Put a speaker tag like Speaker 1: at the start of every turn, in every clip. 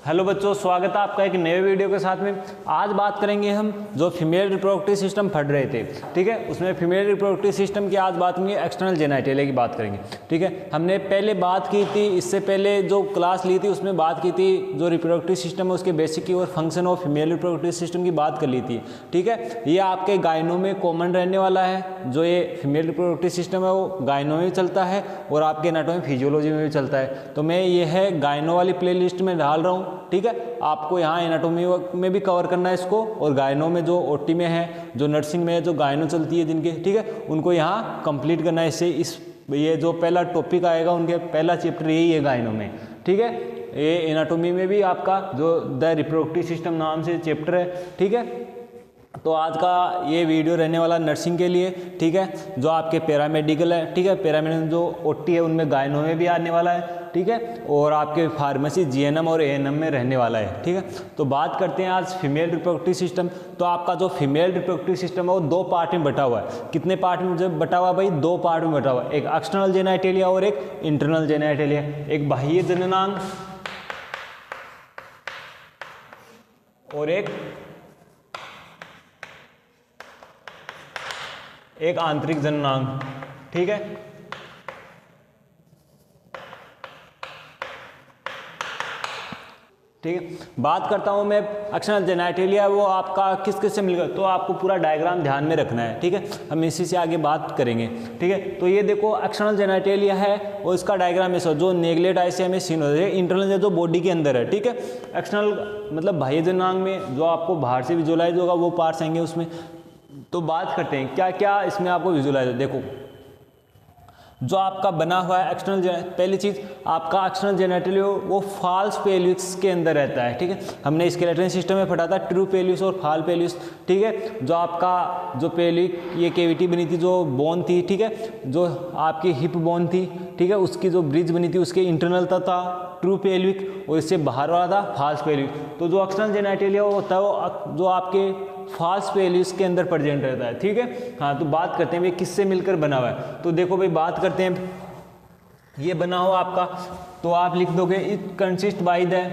Speaker 1: Hello बच्चों, स्वागत है आपका एक नए वीडियो के साथ में। आज बात करेंगे हम जो फीमेल रिप्रोडक्टिव सिस्टम पढ़ रहे थे, ठीक है। उसमें फीमेल रिप्रोडक्टिव सिस्टम की आज बात करेंगे, एक्सटर्नल जेनिटलिया की बात करेंगे, ठीक है। हमने पहले बात की थी, इससे पहले जो क्लास ली थी उसमें बात की थी जो रिप्रोडक्टिव सिस्टम है उसके बेसिक की और function of female reproductive system की बात कर ली थी, ठीक है। ये आपके गायनों में कॉमन रहने वाला है। जो ये फीमेल रिप्रोडक्टिव सिस्टम है वो गायनों में चलता है और आपके एनाटॉमी फिजियोलॉजी में भी चलता है। तो मैं ये है गायनों वाली प्ले लिस्ट में डाल रहा हूँ, ठीक है। आपको यहाँ एनाटॉमी में भी कवर करना है इसको, और गायनों में जो ओटी में है, जो नर्सिंग में है, जो गायनों चलती है जिनके, ठीक है, उनको यहाँ कंप्लीट करना है। इससे ये जो पहला टॉपिक आएगा उनके पहला चैप्टर यही है गायनों में, ठीक है। ये एनाटॉमी में भी आपका जो द रिप्रोडक्टिव सिस्टम नाम से चैप्टर है, ठीक है। तो आज का ये वीडियो रहने वाला नर्सिंग के लिए, ठीक है। जो आपके पैरामेडिकल है, ठीक है, पैरामेडिकल जो ओटी है उनमें गायनों में भी आने वाला है, ठीक है। और आपके फार्मेसी जीएनएम और एएनएम में रहने वाला है, ठीक है। तो बात करते हैं आज फीमेल रिप्रोडक्टिव सिस्टम। तो आपका जो फीमेल रिप्रोडक्टिव सिस्टम है वो दो पार्ट में बटा हुआ है। कितने पार्ट में जब बटा हुआ है भाई? दो पार्ट में बटा हुआ है, एक एक्सटर्नल जेनिटलिया और एक इंटरनल जेनिटलिया। एक बाह्य जननांग और एक आंतरिक जननांग, ठीक है। ठीक है, बात करता हूं मैं एक्सटर्नल जेनिटलिया, वो आपका किस किस से मिलकर, तो आपको पूरा डायग्राम ध्यान में रखना है, ठीक है। हम इसी से आगे बात करेंगे, ठीक है। तो ये देखो एक्सटर्नल जेनिटलिया है और इसका डायग्राम ऐसा जो नेगलेट आई से हमें सीन होता है। इंटरनल जो बॉडी के अंदर है, ठीक है। एक्सटर्नल मतलब बाह्य जननांग में जो आपको बाहर से विजुअलाइज होगा वो पार्ट्स आएंगे उसमें। तो बात करते हैं क्या क्या इसमें आपको विजुअलाइज। देखो जो आपका बना हुआ है एक्सटर्नल, पहली चीज आपका एक्सटर्नल जेनिटलिया वो फॉल्स पेल्विस के अंदर रहता है, ठीक है। हमने स्केलेटन सिस्टम में पढ़ा था ट्रू पेल्विस और फॉल पेल्विस, ठीक है। जो आपका जो पेल्विक ये कैविटी बनी थी, जो बोन थी, ठीक है, जो आपकी हिप बोन थी, ठीक है, उसकी जो ब्रिज बनी थी उसके इंटरनल था ट्रू पेल्विक और इससे बाहर वाला था फॉल्स पेल्विक। तो जो एक्सटर्नल जेनिटलिया होता है वो जो आपके फॉल्स पेल्विस के अंदर प्रेजेंट रहता है, ठीक है। हाँ, तो बात करते हैं भाई किससे मिलकर बना हुआ है। तो देखो भाई बात करते हैं, ये बना हुआ आपका, तो आप लिख दोगे it consist by the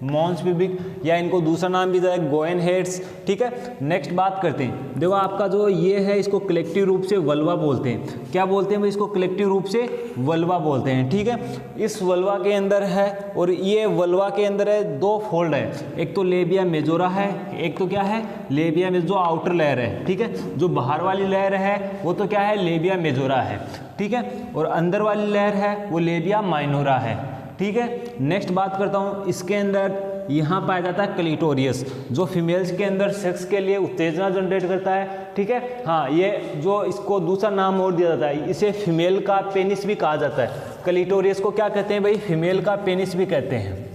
Speaker 1: mons pubic, या इनको दूसरा नाम भी दिया है गोएन हेड्स, ठीक है। नेक्स्ट बात करते हैं, देखो आपका जो ये है इसको कलेक्टिव रूप से वल्वा बोलते हैं। क्या बोलते हैं भाई? इसको कलेक्टिव रूप से वल्वा बोलते हैं, ठीक है। इस वल्वा के अंदर है, और ये वल्वा के अंदर है दो फोल्ड है, एक तो लेबिया मेजोरा है, एक तो क्या है लेबिया में जो आउटर लेयर है, ठीक है। जो बाहर वाली लेयर है वो तो क्या है लेबिया मेजोरा है, ठीक है, और अंदर वाली लेयर है वो लेबिया माइनोरा है, ठीक है। नेक्स्ट बात करता हूँ, इसके अंदर यहाँ पाया जाता है क्लिटोरियस, जो फीमेल्स के अंदर सेक्स के लिए उत्तेजना जनरेट करता है, ठीक है। हाँ, ये जो इसको दूसरा नाम और दिया जाता है, इसे फीमेल का पेनिस भी कहा जाता है। क्लिटोरियस को क्या कहते हैं भाई? फीमेल का पेनिस भी कहते हैं।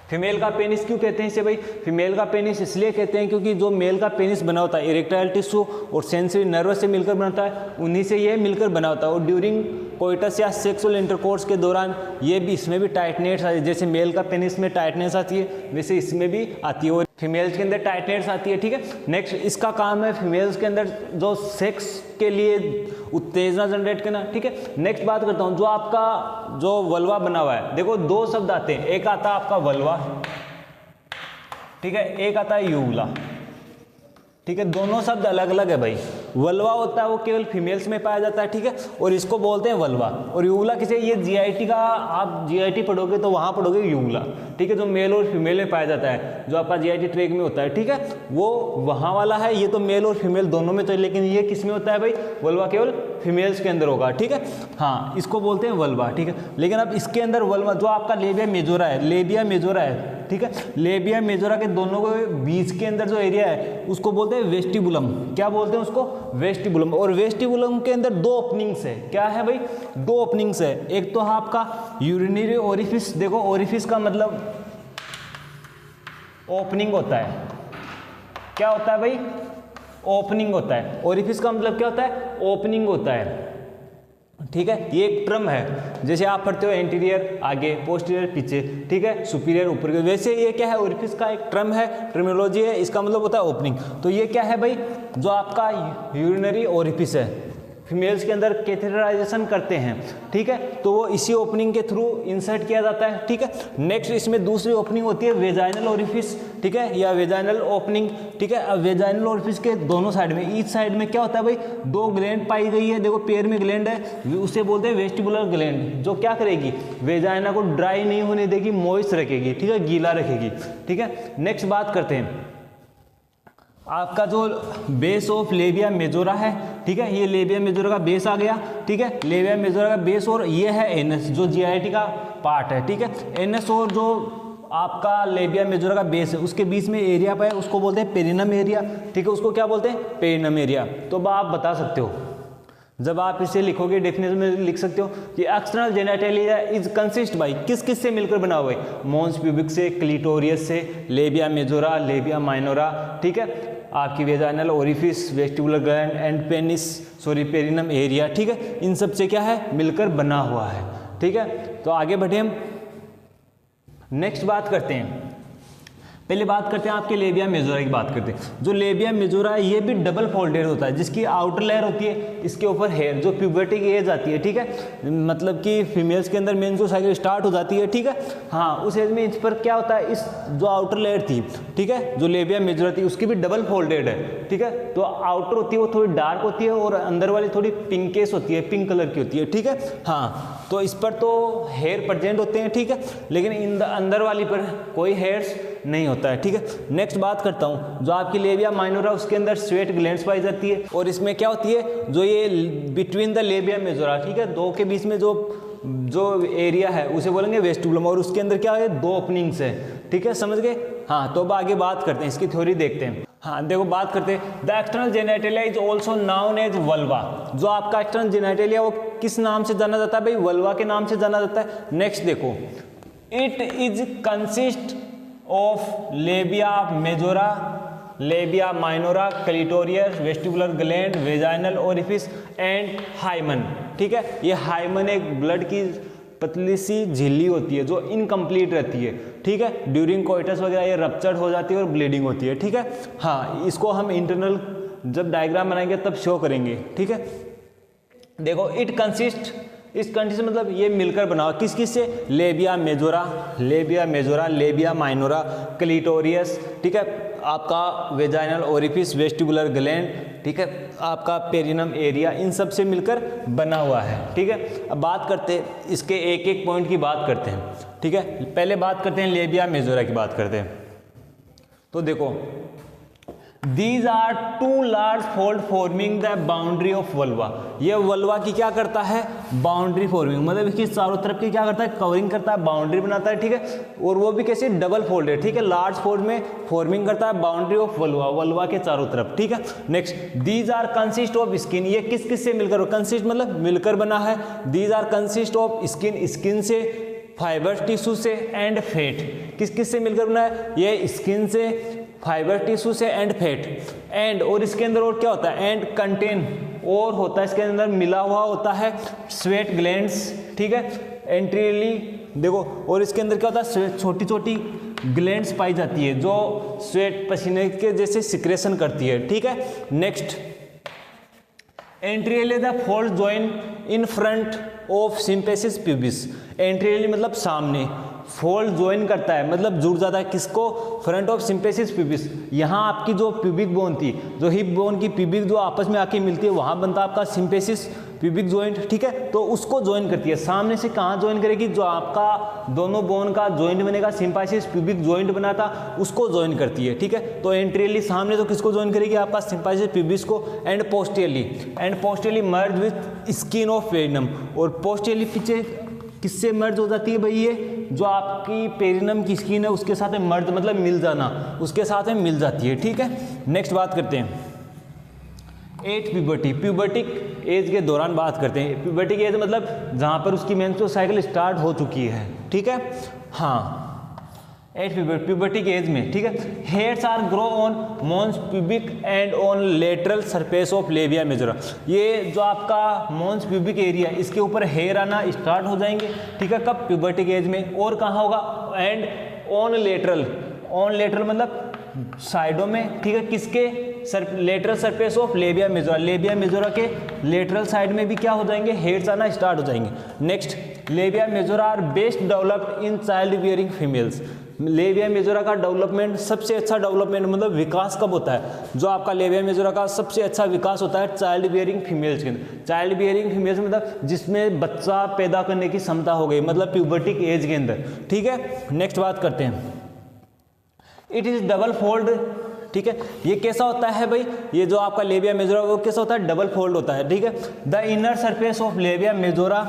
Speaker 1: फीमेल का पेनिस क्यों कहते हैं इसे भाई? फीमेल का पेनिस इसलिए कहते हैं क्योंकि जो मेल का पेनिस बना होता है इरेक्टाइल टिश्यू और सेंसरी नर्वस से मिलकर बनता है, उन्हीं से ये मिलकर बना होता है। और ड्यूरिंग कोइटस या सेक्सुअल इंटरकोर्स के दौरान ये भी इसमें भी टाइटनेस आती है। जैसे मेल का पेनिस में टाइटनेस आती है वैसे इसमें भी आती है, और फीमेल्स के अंदर टाइटनेस आती है, ठीक है। नेक्स्ट इसका काम है फीमेल्स के अंदर जो सेक्स के लिए उत्तेजना जनरेट करना, ठीक है। नेक्स्ट बात करता हूँ, जो आपका जो वल्वा बना हुआ है, देखो दो शब्द आते हैं, एक आता है आपका वल्वा, ठीक है, एक आता है यूवुला, ठीक है। दोनों शब्द अलग अलग है भाई। वल्वा होता है वो केवल फीमेल्स में पाया जाता है, ठीक है, और इसको बोलते हैं वल्वा। और यूवुला किसे? ये जीआईटी का, आप जीआईटी पढ़ोगे तो वहाँ पढ़ोगे यूवुला, ठीक है, जो मेल और फीमेल में पाया जाता है, जो आपका जीआईटी ट्रैक में होता है, ठीक है, वो वहाँ वाला है। ये तो मेल और फीमेल दोनों में तो, लेकिन ये किस में होता है भाई? वल्वा केवल फीमेल्स के अंदर होगा, ठीक है। हाँ, इसको बोलते हैं वल्वा, ठीक है। लेकिन अब इसके अंदर वल्वा जो आपका लेबिया मेजोरा है, लेबिया मेजोरा है, ठीक है, लेबिया मेजोरा के दोनों के बीच के अंदर जो एरिया है उसको बोलते हैं वेस्टिबुलम। क्या बोलते हैं उसको? वेस्टिबुलम। और वेस्टिबुलम के अंदर दो ओपनिंग्स है। क्या है भाई? दो ओपनिंग्स है। एक तो है आपका यूरिनरी ओरिफिस, देखो ओरिफिस का मतलब ओपनिंग होता है। क्या होता है भाई? ओपनिंग होता है। ओरिफिस का मतलब क्या होता है? ओपनिंग होता है, ठीक है। ये एक टर्म है, जैसे आप पढ़ते हो एंटीरियर आगे, पोस्टीरियर पीछे, ठीक है, सुपीरियर ऊपर, वैसे ये क्या है? ओरिफिस का एक टर्म है, टर्मिनोलॉजी है, इसका मतलब होता है ओपनिंग। तो ये क्या है भाई? जो आपका यूरिनरी ओरिफिस है, फीमेल्स के अंदर कैथेटराइजेशन करते हैं, ठीक है, तो वो इसी ओपनिंग के थ्रू इंसर्ट किया जाता है, ठीक है। नेक्स्ट इसमें दूसरी ओपनिंग होती है वेजाइनल ओरिफिस, ठीक है, या वेजाइनल ओपनिंग, ठीक है। अब वेजाइनल ओरिफिस के दोनों साइड में, ईच साइड में क्या होता है भाई, 2 ग्लैंड पाई गई है, देखो पेयर में ग्लैंड है, उसे बोलते हैं वेस्टिबुलर ग्लैंड, जो क्या करेगी, वेजाइना को ड्राई नहीं होने देगी, मॉइस्ट रखेगी, ठीक है, गीला रखेगी, ठीक है। नेक्स्ट बात करते हैं आपका जो बेस ऑफ लेबिया मेजोरा है, ठीक है, ये लेबिया मेजोरा का बेस आ गया, ठीक है, लेबिया मेजोरा का बेस, और ये है एनएस जो जीआईटी का पार्ट है, ठीक है। एनएस और जो आपका लेबिया मेजोरा का बेस है उसके बीच में एरिया पाए, उसको बोलते हैं पेरिनम एरिया, ठीक है, उसको क्या बोलते हैं, पेरिनम एरिया। तो आप बता सकते हो, जब आप इसे लिखोगे डेफिनेशन में लिख सकते हो कि external genitalia is consist by, किस किस से मिलकर बना हुआ है, मॉन्स प्यूबिक से, क्लिटोरियस से, लेबिया मेजोरा, लेबिया माइनोरा, ठीक है, आपकी vaginal orifice, vestibular gland and perineum area, ठीक है, इन सब से क्या है, मिलकर बना हुआ है, ठीक है। तो आगे बढ़े हम, नेक्स्ट बात करते हैं, पहले बात करते हैं आपके लेबिया मेजोरा की बात करते हैं। जो लेबिया मेजोरा है ये भी डबल फोल्डेड होता है, जिसकी आउटर लेयर होती है, इसके ऊपर हेयर, जो प्यूबर्टिक एज आती है, ठीक है, मतलब कि फीमेल्स के अंदर मेंस्ट्रुअल साइकिल स्टार्ट हो जाती है, ठीक है, हाँ, उस एज में इस पर क्या होता है, इस जो आउटर लेयर थी, ठीक है, जो लेबिया मेजोरा थी उसकी भी डबल फोल्डेड है, ठीक है, तो आउटर होती है वो थोड़ी डार्क होती है और अंदर वाली थोड़ी पिंकेस होती है, पिंक कलर की होती है, ठीक है, हाँ, तो इस पर तो हेयर प्रेजेंट होते हैं, ठीक है, लेकिन अंदर वाली पर कोई हेयर्स नहीं होता है, ठीक है। नेक्स्ट बात करता हूँ, जो आपकी लेबिया माइनोरा उसके अंदर स्वेट ग्लैंड्स पाई जाती है, और इसमें क्या होती है, जो ये बिटवीन द लेबिया मेजोरा, ठीक है, 2 के बीच में जो एरिया है उसे बोलेंगे वेस्टिबुलम, और उसके अंदर क्या है, 2 ओपनिंग्स है, ठीक है, समझ गए, हाँ। तो अब आगे बात करते हैं, इसकी थ्योरी देखते हैं, हाँ देखो बात करते हैं, the external genitalia is also known as vulva, जो आपका एक्सटर्नल जेनिटलिया वो किस नाम से जाना जाता है भाई, वल्वा के नाम से जाना जाता है। नेक्स्ट देखो, it is consist of labia majora, labia minora, clitoris, vestibular gland, vaginal orifice and hymen, ठीक है, ये हाइमन एक ब्लड की पतली सी झिल्ली होती है जो इनकम्प्लीट रहती है, ठीक है, ड्यूरिंग कोइटस वगैरह ये रप्चर्ड हो जाती है और ब्लीडिंग होती है, ठीक है, हाँ, इसको हम इंटरनल जब डायग्राम बनाएंगे तब शो करेंगे, ठीक है। देखो इट कंसिस्ट, इस कंडीशन मतलब ये मिलकर बना हुआ, किस किस से, labia majora, labia majora, labia minora, clitoris, ठीक है, आपका वेजाइनल ओरिफिस, वेस्टिबुलर ग्लैंड, ठीक है, आपका पेरिनम एरिया, इन सब से मिलकर बना हुआ है, ठीक है। अब बात करते हैं इसके एक एक पॉइंट की बात करते हैं, ठीक है। पहले बात करते हैं लेबिया मेजोरा की बात करते हैं, तो देखो These are 2 large fold forming the boundary of vulva, ये वल्वा की क्या करता है, बाउंड्री फॉर्मिंग, मतलब इसकी चारों तरफ की क्या करता है, कवरिंग करता है, बाउंड्री बनाता है, ठीक है, और वो भी कैसे, डबल फोल्डेड, ठीक है, लार्ज फोल्ड में फॉर्मिंग करता है बाउंड्री ऑफ वल्वा, वल्वा के चारों तरफ, ठीक है। Next, these are consist of skin, ये किस किस से मिलकर, कंसिस्ट मतलब मिलकर बना है, these are consist of skin, skin से, फाइबर टिश्यू से एंड फैट, किस किस से मिलकर बना है, ये स्किन से, फाइबर टिश्यू से एंड फैट, एंड और इसके अंदर और क्या होता है, एंड कंटेन, और होता है इसके अंदर मिला हुआ होता है स्वेट ग्लैंड्स, ठीक है, एंटीरियरली देखो, और इसके अंदर क्या होता है, छोटी छोटी ग्लैंड्स पाई जाती है जो स्वेट पसीने के जैसे सिक्रेशन करती है, ठीक है। Next, anteriorly the fold join in front of symphysis pubis, anteriorly मतलब सामने, फोल्ड ज्वाइन करता है मतलब जुड़ जाता है, किसको, फ्रंट ऑफ सिम्पेसिस प्यूबिस, यहाँ आपकी जो प्यूबिक बोन थी, जो हिप बोन की प्यूबिक जो आपस में आके मिलती है, वहाँ बनता है आपका सिम्पेसिस प्यूबिक जॉइंट, ठीक है, तो उसको ज्वाइन करती है। सामने से कहाँ ज्वाइन करेगी, जो आपका दोनों बोन का ज्वाइंट बनेगा, सिम्पेसिस प्यूबिक जॉइंट बना था, उसको ज्वाइन करती है, ठीक है। तो एंटीरियरली सामने तो किसको ज्वाइन करेगी, आपका सिम्पेसिस प्यूबिस को, and posteriorly merge with skin of perineum, और पोस्टीरियरली पीछे किससे मर्ज हो जाती है भाई, ये जो आपकी पेरिनम की स्किन है उसके साथ में मर्ज मतलब मिल जाना, उसके साथ में मिल जाती है, ठीक है। नेक्स्ट बात करते हैं 8 प्यूबर्टी, प्यूबर्टिक एज के दौरान बात करते हैं। प्यूबर्टिक एज मतलब जहाँ पर उसकी मेंस्ट्रुअल साइकिल स्टार्ट हो चुकी है, ठीक है, हाँ 8 प्यूबर्टिक एज में, ठीक है। Hairs are grow on mons pubic and on lateral surface of labia majora, ये जो आपका मॉन्स प्यूबिक एरिया इसके ऊपर हेयर आना स्टार्ट हो जाएंगे, ठीक है, कब, प्यूबर्टिक एज में, और कहाँ होगा, एंड ऑन लेटरल मतलब साइडों में, ठीक है, किसके lateral surface of labia majora, labia majora के लेटरल साइड में भी क्या हो जाएंगे, हेयर्स आना स्टार्ट हो जाएंगे। Next, labia majora are best developed in child bearing females. Labia majora का डेवलपमेंट, सबसे अच्छा डेवलपमेंट मतलब विकास कब होता है, जो आपका लेबिया मेजोरा का सबसे अच्छा विकास होता है चाइल्ड बियरिंग फीमेल्स के अंदर। चाइल्ड बियरिंग फीमेल्स मतलब जिसमें बच्चा पैदा करने की क्षमता हो गई, मतलब प्यूबर्टिक एज के अंदर, ठीक है। नेक्स्ट बात करते हैं, इट इज डबल फोल्ड, ठीक है। ये कैसा होता है भाई, ये जो आपका लेबिया मेजोरा वो कैसा होता है, डबल फोल्ड होता है, ठीक है। The inner surface of labia majora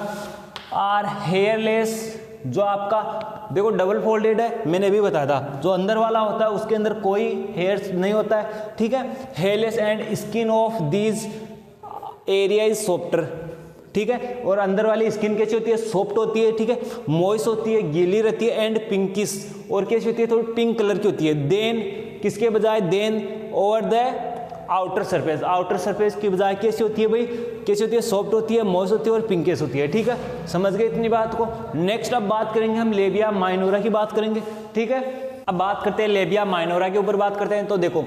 Speaker 1: are hairless, जो आपका देखो डबल फोल्डेड है, मैंने भी बताया था, जो अंदर वाला होता है उसके अंदर कोई हेयर्स नहीं होता है, ठीक है। Hairless and skin of these area is softer, ठीक है। और अंदर वाली स्किन कैसी होती है, सॉफ्ट होती है, ठीक है, मॉइस्ट होती है, गीली रहती है, एंड पिंकिश, और कैसी होती है, थोड़ी पिंक कलर की होती है। देन किसके बजाय, then over the outer surface, outer surface की बजाय कैसी होती है भाई, कैसी होती है, सॉफ्ट होती है, मॉइस्ट होती है और पिंकिश होती है, ठीक है। समझ गए इतनी बात को। नेक्स्ट अब बात करेंगे हम लेबिया माइनोरा की बात करेंगे, ठीक है। अब बात करते हैं लेबिया माइनोरा के ऊपर बात करते हैं। तो देखो,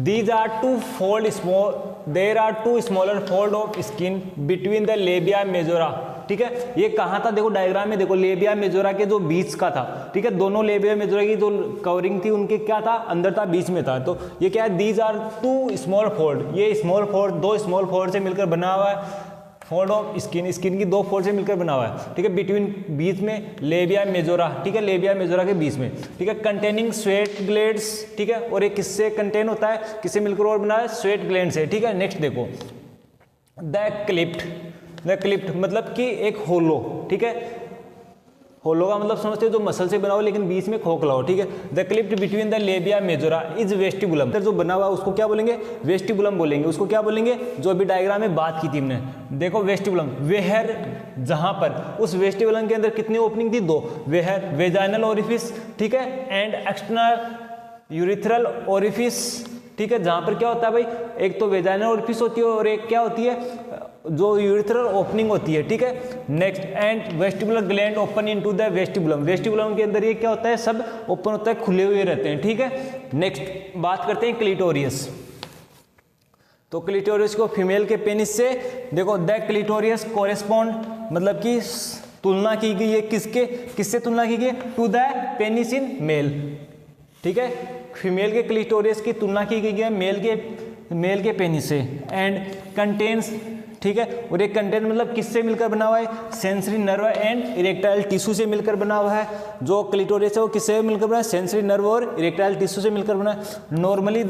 Speaker 1: these are two fold small, there are two smaller fold of skin between the labia majora, ठीक है। ये कहाँ था, देखो डायग्राम में देखो, लेबिया मेजोरा के जो बीच का था, ठीक है, दोनों लेबिया मेजोरा की जो कवरिंग थी उनके क्या था, अंदर था, बीच में था। तो ये क्या है, these are two small fold, ये स्मॉल फोल्ड, दो स्मॉल फोल्ड से मिलकर बना हुआ है, फोल्ड ऑफ स्किन, स्किन की दो फोल्ड से मिलकर बना हुआ है, ठीक है, बिटवीन, बीच में लेबिया मेजोरा, ठीक है, लेबिया मेजोरा के बीच में, ठीक है। कंटेनिंग स्वेट ग्लैंड्स, ठीक है, और ये किससे कंटेन होता है, किससे मिलकर और बना है, स्वेट ग्लैंड से, ठीक है। नेक्स्ट देखो, द क्लिप्ट, द क्लिप्ट मतलब कि एक होलो, ठीक है, होलो का मतलब समझते हो जो मसल से बना हो लेकिन बीच में खोखला हो, ठीक है। The cleft between the labia majora is vestibulum, जो बना हुआ उसको क्या बोलेंगे, वेस्टिबुलम बोलेंगे, उसको क्या बोलेंगे, जो अभी डायग्राम में बात की थी हमने, देखो वेस्टिबुलम, वेहर, जहां पर उस वेस्टिबुलम के अंदर कितनी ओपनिंग थी, दो, वेहर वेजाइनल ओरिफिस, ठीक है, एंड एक्सटर्नल यूरिथ्रल ओरिफिस, ठीक है, जहां पर क्या होता है भाई, एक तो वेजाइनल ओरिफिस होती है और एक क्या होती है, जो यूरिथ्रल ओपनिंग होती है, ठीक है। Next, and vestibular gland open into the vestibulum, vestibulum के अंदर ये क्या होता है, सब ओपन होता है, खुले हुए रहते हैं, ठीक है। नेक्स्ट बात करते हैं क्लिटोरियस। तो क्लिटोरियस को फीमेल के पेनिस से देखो, द क्लिटोरियस कोरेस्पॉन्ड मतलब कि तुलना की गई है, किससे तुलना की गई, to the penis in male, ठीक है। फीमेल के क्लिटोरियस की तुलना की गई है मेल के पेनिस से। एंड कंटेन्स, ठीक है, और एक कंटेंट मतलब किससे मिलकर बना हुआ है, sensory nerve and erectile tissue से मिलकर बना हुआ है। जो क्लिटोरियस है वो किससे मिलकर बना है, सेंसरी नर्व और इरेक्टाइल टिश्यू से मिलकर बना है। नॉर्मली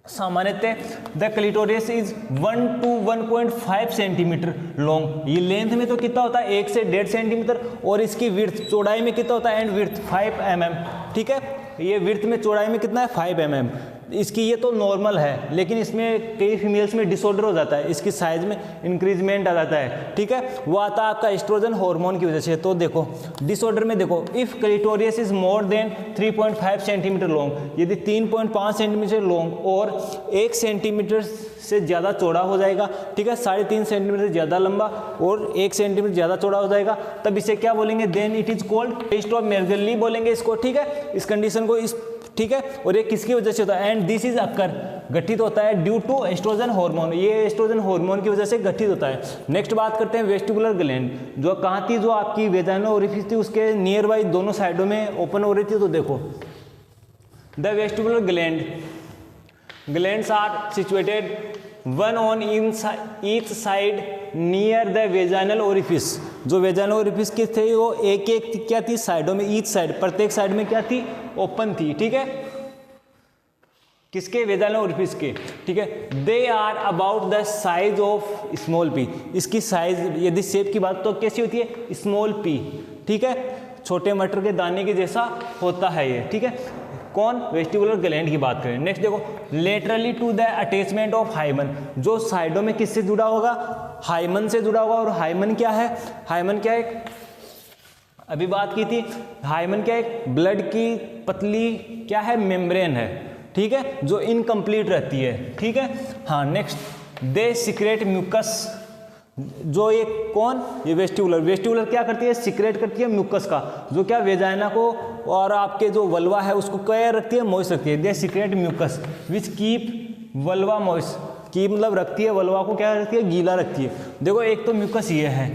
Speaker 1: सामान्यतः the clitoris is 1 to 1.5 centimetre long, ये लेंथ में तो कितना होता है 1 से 1.5 सेंटीमीटर, और इसकी विड्थ चौड़ाई में कितना होता है, एंड विड्थ 5 mm, ठीक है। ये विड्थ में चौड़ाई में कितना है, 5 mm इसकी, ये तो नॉर्मल है, लेकिन इसमें कई फीमेल्स में डिसऑर्डर हो जाता है, इसकी साइज में इंक्रीजमेंट आ जाता है, ठीक है। वो आता है आपका एस्ट्रोजन हार्मोन की वजह से। तो देखो डिसऑर्डर में देखो, if clitoris is more than 3.5 centimetre long, यदि 3.5 सेंटीमीटर लॉन्ग और 1 सेंटीमीटर से ज़्यादा चौड़ा हो जाएगा, ठीक है, 3.5 सेंटीमीटर ज़्यादा लंबा और 1 सेंटीमीटर ज़्यादा चौड़ा हो जाएगा, तब इसे क्या बोलेंगे, then it is called test of मेर्गेली बोलेंगे इसको, ठीक है, इस कंडीशन को, इस, ठीक है। और ये किसकी वजह से होता है, एंड दिस इज अकर, गठित होता है ड्यू टू एस्ट्रोजन हार्मोन, ये एस्ट्रोजन हार्मोन की वजह से गठित होता है। नेक्स्ट बात करते हैं वेस्टिबुलर ग्लैंड, जो कहाँ थी, जो आपकी वेजाइनल ओरिफिस थी उसके नियर बाई दोनों साइडों में ओपन हो रही थी। तो देखो the vestibular glands are situated one on each side near the vaginal orifice, जो वेजाइनल ओरिफिस के थे वो एक एक क्या थी, साइडों में, ईच साइड, प्रत्येक साइड में क्या थी, ओपन थी, ठीक है, किसके, वेजाइनल ओरिफिस के, ठीक है। They are about the size of small pea, इसकी साइज यदि शेप की बात तो कैसी होती है, स्मॉल पी, ठीक है, छोटे मटर के दाने के जैसा होता है ये, ठीक है। कौन, वेस्टिबुलर ग्लैंड की बात करें। नेक्स्ट देखो, laterally to the attachment of hymen, जो साइडों में किससे जुड़ा होगा, हाइमन से जुड़ा होगा। और हाइमन क्या है, हाइमन क्या है, अभी बात की थी, हाइमन क्या है, ब्लड की पतली क्या है, मेम्ब्रेन है, ठीक है, जो इनकम्प्लीट रहती है, ठीक है। हाँ, नेक्स्ट दे सिक्रेट म्यूकस, जो ये कौन, ये वेस्टिबुलर क्या करती है, सिक्रेट करती है म्यूकस का, जो क्या वेजाइना को और आपके जो वल्वा है उसको क्या रखती है, मॉइस्ट रखती है। They secrete mucus which keep vulva moist, की मतलब रखती है वल्वा को क्या रखती है, गीला रखती है। देखो एक तो म्यूकस ये है,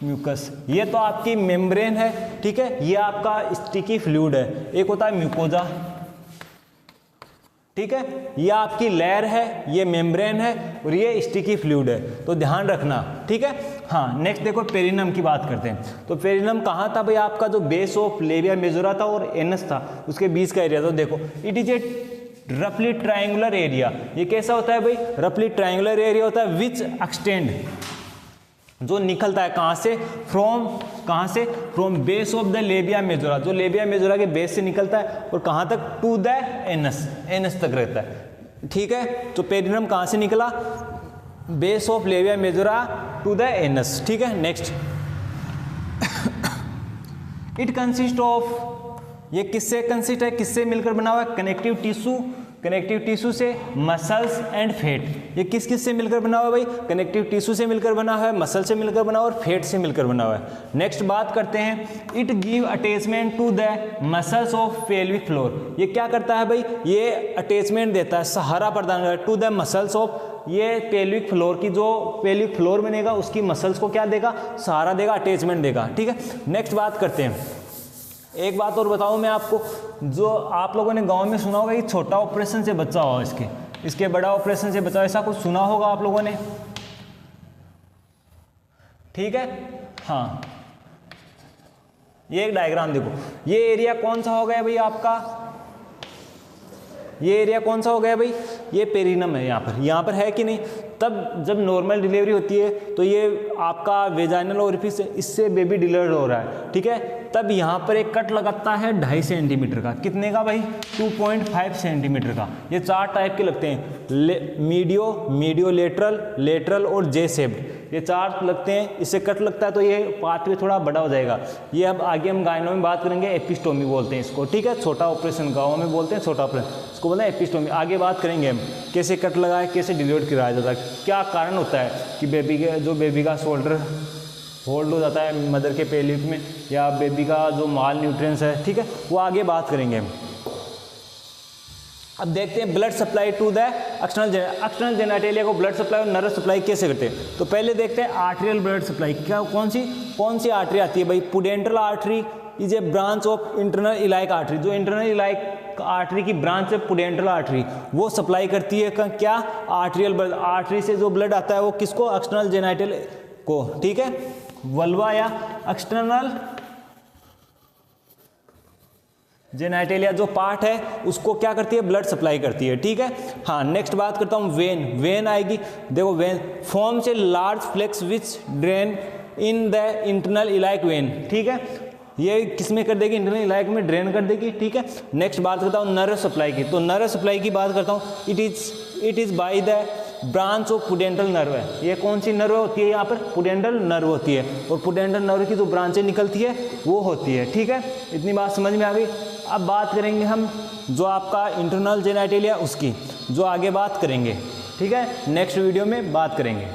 Speaker 1: म्यूकस ये तो आपकी मेम्ब्रेन है, ठीक है, ये आपका स्टिकी फ्लूइड है। एक होता है म्यूकोजा, ठीक है, ये आपकी लेयर है, ये मेम्ब्रेन है और ये स्टिकी फ्लूइड है, तो ध्यान रखना, ठीक है। हाँ, नेक्स्ट देखो पेरिनम की बात करते हैं। तो पेरिनम कहाँ था भाई, आपका जो बेस ऑफ लेबिया मेजोरा था और एनस था उसके बीच का एरिया। तो देखो इट इज ए रफली ट्रायंगुलर एरिया। ये कैसा होता है भाई, रफली ट्रायंगुलर एरिया होता है विच एक्सटेंड, जो निकलता है कहाँ से, from base of the labia majora, जो लेबिया मेजोरा के बेस से निकलता है और कहाँ तक, टू द एनस तक रहता है, ठीक है। तो पेरिनम कहाँ से निकला, base of labia majora to the anus, ठीक है। नेक्स्ट इट कंसिस्ट ऑफ, ये किससे कंसिस्ट है, किससे मिलकर बना हुआ है, कनेक्टिव टिश्यू से, मसल्स एंड फेट। ये किस से मिलकर बना हुआ है भाई, कनेक्टिव टिश्यू से मिलकर बना हुआ है, मसल से मिलकर बना हुआ है और फेट से मिलकर बना हुआ है। नेक्स्ट बात करते हैं, it give attachment to the muscles of pelvic floor. ये क्या करता है भाई, ये अटैचमेंट देता है, सहारा प्रदान करता है टू द मसल्स ऑफ, ये पेल्विक फ्लोर की, जो पेल्विक फ्लोर बनेगा उसकी मसल्स को क्या देगा, सहारा देगा, अटैचमेंट देगा, ठीक है। नेक्स्ट बात करते हैं, एक बात और बताऊं मैं आपको, जो आप लोगों ने गांव में सुना होगा कि छोटा ऑपरेशन से बचा हुआ, इसके बड़ा ऑपरेशन से बचा, ऐसा कुछ सुना होगा आप लोगों ने, ठीक है। हाँ, ये एक डायग्राम देखो, ये एरिया कौन सा हो गया भाई आपका, ये एरिया कौन सा हो गया भाई, ये पेरिनम है, यहाँ पर है कि नहीं। तब जब नॉर्मल डिलीवरी होती है तो ये आपका वेजाइनल ओरिफिस, इससे बेबी डिलीवर हो रहा है, ठीक है। तब यहाँ पर एक कट लगाता है 2.5 सेंटीमीटर का, कितने का भाई, 2.5 सेंटीमीटर का। ये 4 टाइप के लगते हैं, मीडियो लेटरल और जे शेप्ड, ये 4 लगते हैं। इससे कट लगता है तो ये पाथवे थोड़ा बड़ा हो जाएगा। ये अब आगे हम गायनो में बात करेंगे, एपिस्टोमी बोलते हैं इसको, ठीक है। छोटा ऑपरेशन गाँव में बोलते हैं छोटा ऑपरेशन, इसको बोलते हैं एपिस्टोमी। आगे बात करेंगे हम कैसे कट लगाए, कैसे डिलीवर कराया जाता है, क्या कारण होता है कि बेबी का शोल्डर होल्ड हो जाता है मदर के पेल्विक में, या बेबी का जो माल न्यूट्रिएंट्स है, ठीक है, वो आगे बात करेंगे हम। अब देखते हैं blood supply to the external genitalia को ब्लड सप्लाई और नर्व सप्लाई कैसे करते हैं। तो पहले देखते हैं आर्टेरियल ब्लड सप्लाई, क्या कौन सी आर्टरी आती है भाई, pudendal artery is a branch of internal iliac artery. जो इंटरनल इलाइक आर्टरी की ब्रांच है पुडेंट्रल आर्टरी, वो सप्लाई करती है क्या, आर्टरियल ब्लड। आर्टरी से जो ब्लड आता है वो किसको, एक्सटर्नल जेनिटल को, ठीक है, वल्वा या एक्सटर्नल जेनिटलिया जो पार्ट है उसको क्या करती है, ब्लड सप्लाई करती है, ठीक है। हाँ, नेक्स्ट बात करता हूँ वेन आएगी। देखो वेन फॉर्म से large plexus which drain in the internal iliac vein, ठीक है, ये किसमें कर देगी, इंटरनल इलाइक में ड्रेन कर देगी, ठीक है। नेक्स्ट बात करता हूँ नर्व सप्लाई की। तो नर्व सप्लाई की बात करता हूँ, it is by the branch of pudendal nerve है। ये कौन सी नर्व होती है, यहाँ पर पुडेंटल नर्व होती है, और पुडेंटल नर्व की जो ब्रांचें निकलती है वो होती है, ठीक है। इतनी बात समझ में आ गई। अब बात करेंगे हम जो आपका इंटरनल जेनिटलिया उसकी, जो आगे बात करेंगे, ठीक है, नेक्स्ट वीडियो में बात करेंगे।